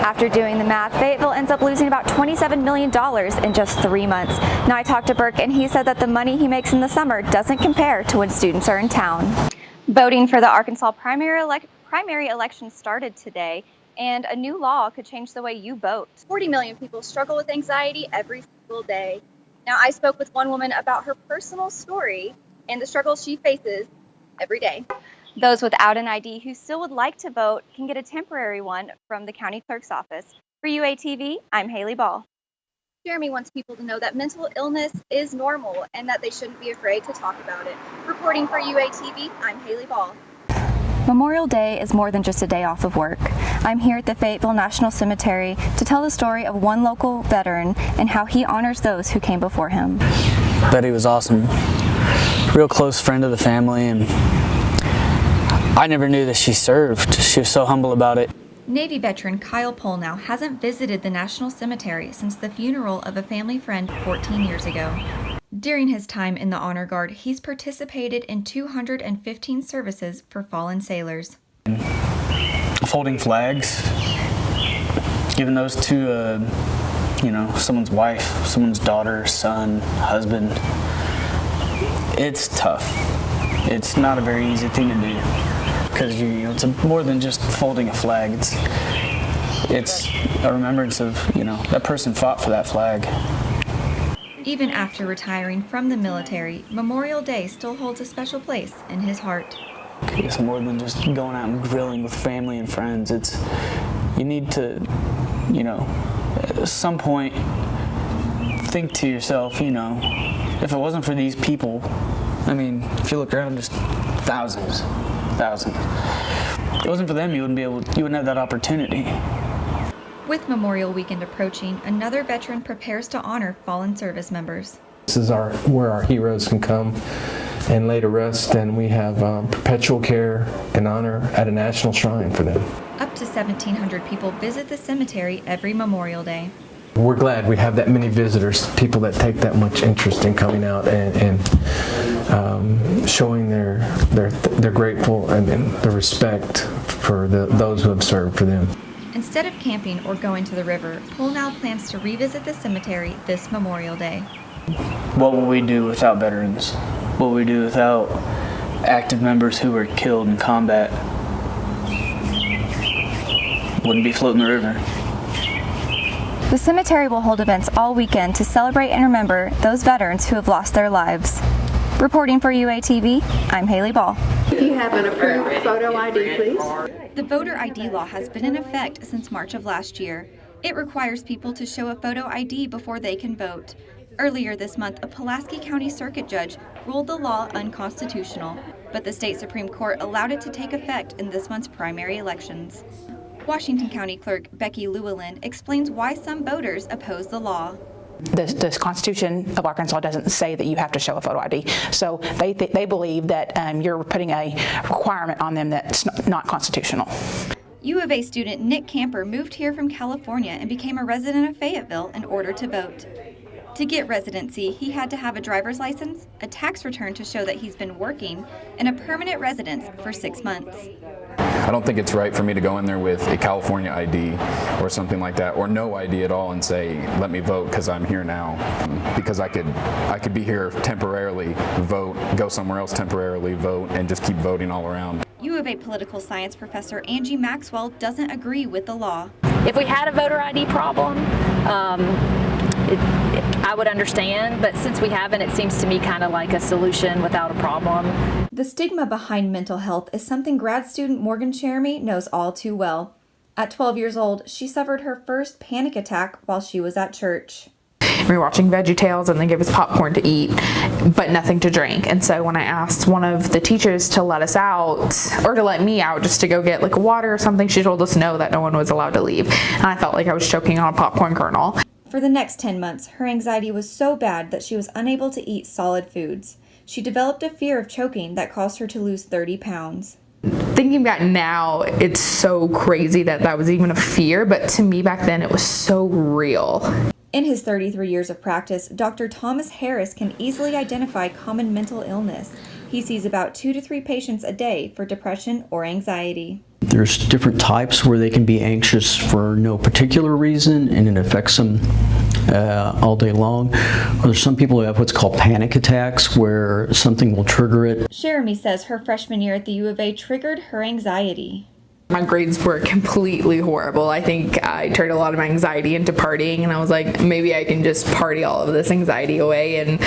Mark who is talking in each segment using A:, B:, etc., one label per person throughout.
A: After doing the math, Fayetteville ends up losing about $27 million in just 3 months. Now I talked to Burke and he said that the money he makes in the summer doesn't compare to when students are in town. Voting for the Arkansas primary election started today, and a new law could change the way you vote. 40 million people struggle with anxiety every single day. Now I spoke with one woman about her personal story and the struggles she faces every day. Those without an ID who still would like to vote can get a temporary one from the county clerk's office. For UATV, I'm Haleigh Ball. Jeremy wants people to know that mental illness is normal and that they shouldn't be afraid to talk about it. Reporting for UATV, I'm Haleigh Ball. Memorial Day is more than just a day off of work. I'm here at the Fayetteville National Cemetery to tell the story of one local veteran and how he honors those who came before him.
B: Betty was awesome. Real close friend of the family, and I never knew that she served. She was so humble about it.
A: Navy veteran Kyle Polnow hasn't visited the National Cemetery since the funeral of a family friend 14 years ago. During his time in the Honor Guard, he's participated in 215 services for fallen sailors.
B: Folding flags, giving those to, someone's wife, someone's daughter, son, husband. It's tough. It's not a very easy thing to do because it's more than just folding a flag. It's a remembrance of, that person fought for that flag.
A: Even after retiring from the military, Memorial Day still holds a special place in his heart.
B: It's more than just going out and grilling with family and friends. You need to, at some point, think to yourself, if it wasn't for these people, if you look around, just thousands. If it wasn't for them, you wouldn't have that opportunity.
A: With Memorial Weekend approaching, another veteran prepares to honor fallen service members.
C: This is where our heroes can come and lay to rest, and we have perpetual care and honor at a national shrine for them.
A: Up to 1,700 people visit the cemetery every Memorial Day.
C: We're glad we have that many visitors, people that take that much interest in coming out and showing their grateful and their respect for those who have served for them.
A: Instead of camping or going to the river, Polnow plans to revisit the cemetery this Memorial Day.
B: What will we do without veterans? What will we do without active members who were killed in combat? Wouldn't be floating the river.
A: The cemetery will hold events all weekend to celebrate and remember those veterans who have lost their lives. Reporting for UATV, I'm Haleigh Ball.
D: If you have an approved photo ID, please.
A: The voter ID law has been in effect since March of last year. It requires people to show a photo ID before they can vote. Earlier this month, a Pulaski County Circuit judge ruled the law unconstitutional, but the state Supreme Court allowed it to take effect in this month's primary elections. Washington County Clerk Becky Llewellyn explains why some voters oppose the law.
E: The Constitution of Arkansas doesn't say that you have to show a photo ID, so they believe that you're putting a requirement on them that's not constitutional.
A: U of A student Nick Camper moved here from California and became a resident of Fayetteville in order to vote. To get residency, he had to have a driver's license, a tax return to show that he's been working, and a permanent residence for 6 months.
F: I don't think it's right for me to go in there with a California ID or something like that, or no ID at all, and say, let me vote because I'm here now. Because I could be here temporarily, vote, go somewhere else temporarily, vote, and just keep voting all around.
A: U of A political science professor Angie Maxwell doesn't agree with the law.
G: If we had a voter ID problem, I would understand, but since we haven't, it seems to me kind of like a solution without a problem.
A: The stigma behind mental health is something grad student Morgan Cheremy knows all too well. At 12 years old, she suffered her first panic attack while she was at church.
H: We were watching VeggieTales and they gave us popcorn to eat, but nothing to drink. And so when I asked one of the teachers to let us out, or to let me out just to go get like water or something, she told us no, that no one was allowed to leave. And I felt like I was choking on a popcorn kernel.
A: For the next 10 months, her anxiety was so bad that she was unable to eat solid foods. She developed a fear of choking that caused her to lose 30 pounds.
H: Thinking back now, it's so crazy that was even a fear, but to me back then it was so real.
A: In his 33 years of practice, Dr. Thomas Harris can easily identify common mental illness. He sees about 2 to 3 patients a day for depression or anxiety.
I: There's different types where they can be anxious for no particular reason and it affects them all day long. Or there's some people who have what's called panic attacks where something will trigger it.
A: Jeremy says her freshman year at the U of A triggered her anxiety.
H: My grades were completely horrible. I think I turned a lot of my anxiety into partying, and I was like, maybe I can just party all of this anxiety away, and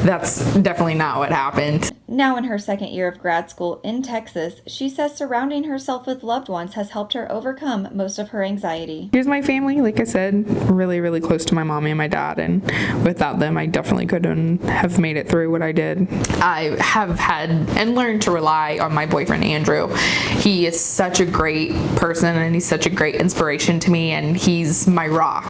H: that's definitely not what happened.
A: Now in her second year of grad school in Texas, she says surrounding herself with loved ones has helped her overcome most of her anxiety.
H: Here's my family, like I said, really, really close to my mommy and my dad, and without them, I definitely couldn't have made it through what I did. I have had and learned to rely on my boyfriend, Andrew. He is such a great person, and he's such a great inspiration to me, and he's my rock.